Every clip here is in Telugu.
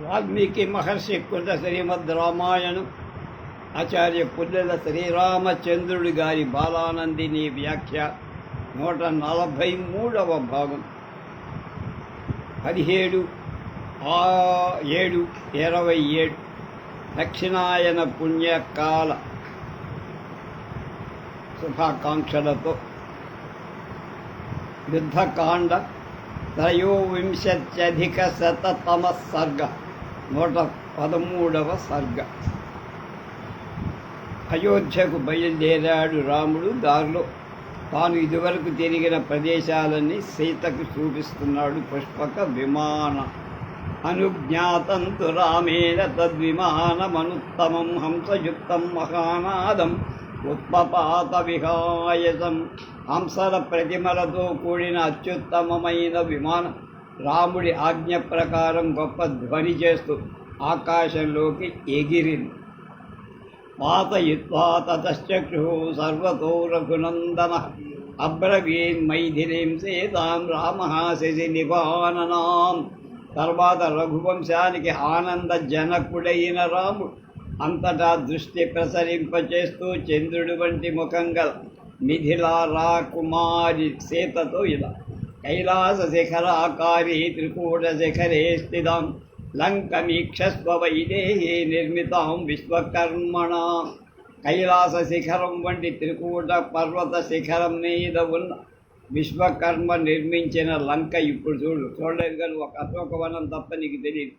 వాల్మీకి మహర్షి కృత శ్రీమద్ రామాయణం ఆచార్య పుల్లెల శ్రీరామచంద్రుడి గారి బాలానందిని వ్యాఖ్య 143వ భాగం 17/7/27 దక్షిణాయన పుణ్యకాల శుభాకాంక్షలతో యుద్ధకాండ 23+100 సర్గ 113వ సర్గ. అయోధ్యకు బయలుదేరాడు రాముడు. దారిలో తాను ఇదివరకు తిరిగిన ప్రదేశాలన్నీ సీతకు చూపిస్తున్నాడు. పుష్పక విమాన అనుజ్ఞాతంతు రామేణ తద్విమానమనుత్తమం హంసయుక్తం మహానాదం ఉత్పపాత విహాయసం. హంసల ప్రతిమలతో కూడిన అత్యుత్తమమైన విమానం రాముడి ఆజ్ఞ ప్రకారం గొప్ప ధ్వని చేస్తూ ఆకాశంలోకి ఎగిరింది. పాతయిత్వా తతశ్చక్షు సర్వతో రఘునందన అబ్రవీన్మైథిలీం సీతాం రామ శశి నివాననాం. తర్వాత రఘువంశానికి ఆనంద జనకుడైన రాముడు అంతటా దృష్టి ప్రసరింపచేస్తూ చంద్రుడి వంటి ముఖం గల మిథిలా రాకుమారి సీతతో ఇలా కైలాస శిఖరాకారీ త్రికూట శిఖరే స్థితాం లంకమీక్షస్వ వైదేహీ నిర్మితాం విశ్వకర్మణ. కైలాస శిఖరం వంటి త్రికూట పర్వత శిఖరం మీద ఉన్న విశ్వకర్మ నిర్మించిన లంక ఇప్పుడు చూడలేదు కానీ ఒక అశోకవనం తప్ప నీకు తెలియదు.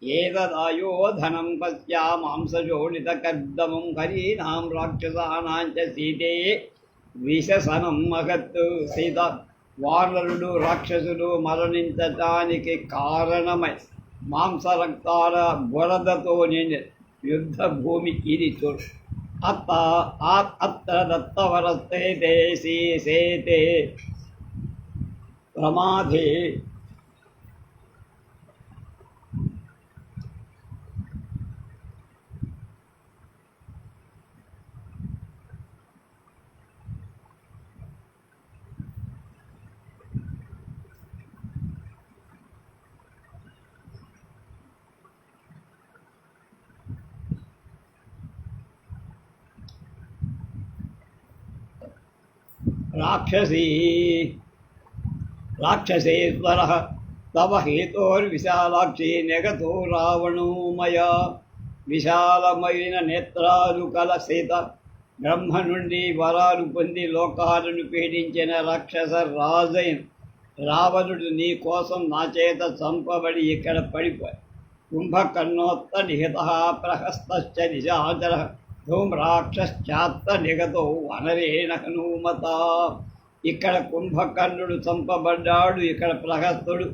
ఏదదాయోధనం పశ్యామాంసజోడిత కర్దమం హరీనాం రాక్షసానాంచ సీతే విశసనం మహత్తు. సీత వానరుడు రాక్షసులు మరణించటానికి కారణమై మాంసరక్తాల బురదతో నిండి యుద్ధ భూమి ఇది చూడు. అత్ర దత్తవరస్తే సేతే ప్రమాదే రాక్షసేశ్వర తవ హేతోర్విశాలాక్షి నెగతో రావణో మయా. విశాలమైన నేత్రాలు కల సీత బ్రహ్మ నుండి వరాలు పొంది లోకాలను పీడించిన రాక్షస రాజైన రావణుడు నీ కోసం నా చేత చంపబడి ఇక్కడ పడిపోయి కుంభకర్ణోత్త నిహిత ప్రహస్తశ్చ నిశాచర ధూమ్రాక్షశ్చాత్త నిగతో వనరేణ హనుమత. ఇక్కడ కుంభకర్ణుడు చంపబడ్డాడు, ఇక్కడ ప్రహస్తుడు,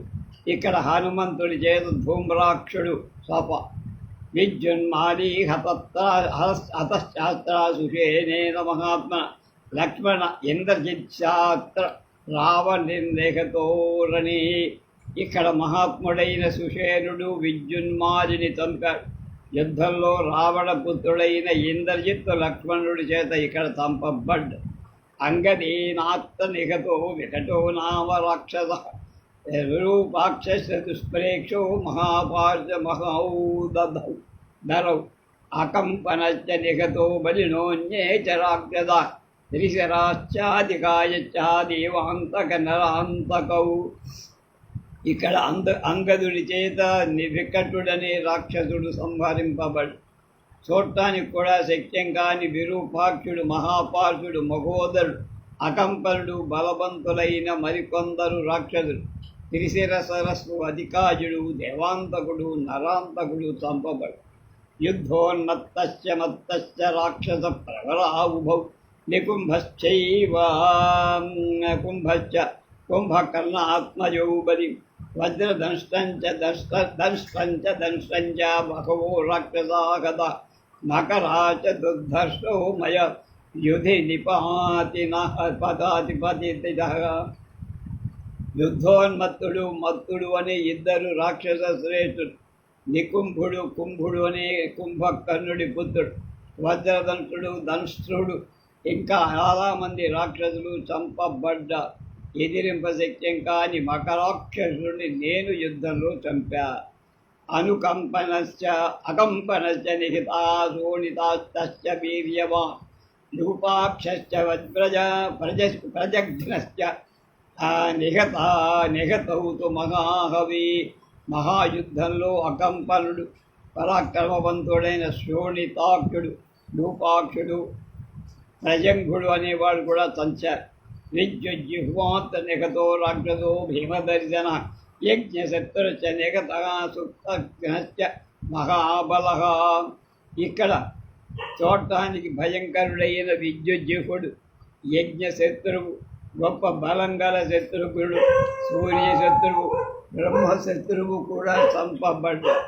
ఇక్కడ హనుమంతుడి చేత ధూమ్రాక్షుడు స్వప విద్యున్మాలీ హతశాస్త్రాసుషేనేన మహాత్మ లక్ష్మణ ఇంద్రజిత్శాస్త్ర రావణిర్లేఖతోరణి. ఇక్కడ మహాత్ముడైన సుషేనుడు విద్యున్మాలిని చంపాడు. యుద్ధంలో రావణపుత్రుడైన ఇంద్రజిత్తు లక్ష్మణుడి చేత ఇక్కడ చంపబడ్డ. అంగదీనాత్త నిగతో వికటో నామ రాక్షస రూపాక్షస దుష్ప్రేక్షో మహాపార్శ మహౌదరౌ అకంపనశ్చ నిగతో బలినోన్యే చ రాక్షస త్రిశరాశ్చాదికాయచ్చాదేవాంతక నరాంతకౌ. ఇక్కడ అంగదుడి చేత వికటుడనే రాక్షసుడు సంహరింపబడు. చూడటానికి కూడా శక్యం కాని విరూపాక్షుడు మహాపార్షుడు మహోదరుడు అకంపరుడు బలవంతులైన మరికొందరు రాక్షసుడు త్రిశిరసరస్సు అధికాజుడు దేవాంతకుడు నరాంతకుడు చంపబడు. యుద్ధోన్నత్తశ్చ మత్తశ్చ రాక్షస ప్రవరావుభౌ నికుంభశ్చైవ కుంభశ్చ కుంభకర్ణాత్మజౌ బలి వజ్రదంష్టంచ దంష్టంచ బహవో రాక్షసాగత మకరాచ దుర్ధర్షో మయ యుధి నిపాతిన పదాధిపతి. యుద్ధోన్మత్తుడు మత్తుడు అనే ఇద్దరు రాక్షస శ్రేష్ఠుడు. నికుంభుడు కుంభుడు అనే కుంభకర్ణుడి పుత్రుడు. వజ్రదంష్టుడు దంష్ట్రుడు ఇంకా చాలామంది రాక్షసులు చంపబడ్డ. ఎదిరింపశక్యం కాని మకరాక్షసుడిని నేను యుద్ధంలో చంపా. అనుకంపనశ్చ అకంపనశ్చ నిహితా శోణితాశ్చ వీర్యవాన్ రూపాక్షశ్చ ప్రజఘ్నశ్చ నిహతౌ తు మహాహవి. మహాయుద్ధంలో అకంపనుడు, పరాక్రమవంతుడైన శోణితాక్షుడు, రూపాక్షుడు, ప్రజంఘుడు అనేవాడు కూడా చంచారు. విద్యుజ్జిహ్వాత్ నిహతో రాక్షసో భీమదర్శన యజ్ఞశత్రుశ్చ నిహతః సుప్తఘ్నశ్చ మహాబలః. ఇక్కడ చూడటానికి భయంకరుడైన విద్యుజ్జిహుడు, యజ్ఞశత్రువు, గొప్ప బలం గల శత్రుఘ్నుడు, సూర్యశత్రువు, బ్రహ్మశత్రువు కూడా చంపబడ్డాడు.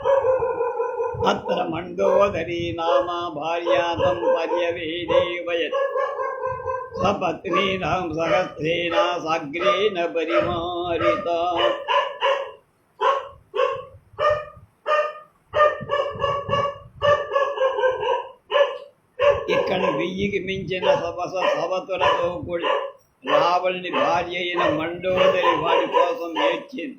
అత్ర మండోదరీ నామ భార్యాతం పర్యవేదేవయత్ సపత్నీనాం సహస్రేణ సాగ్రేణ పరిమారిత. ఇక్కడ 1000కి మించిన సవతులతో కూడి రావణుని భార్య అయిన మండోదరి వాడి కోసం ఏడ్చింది.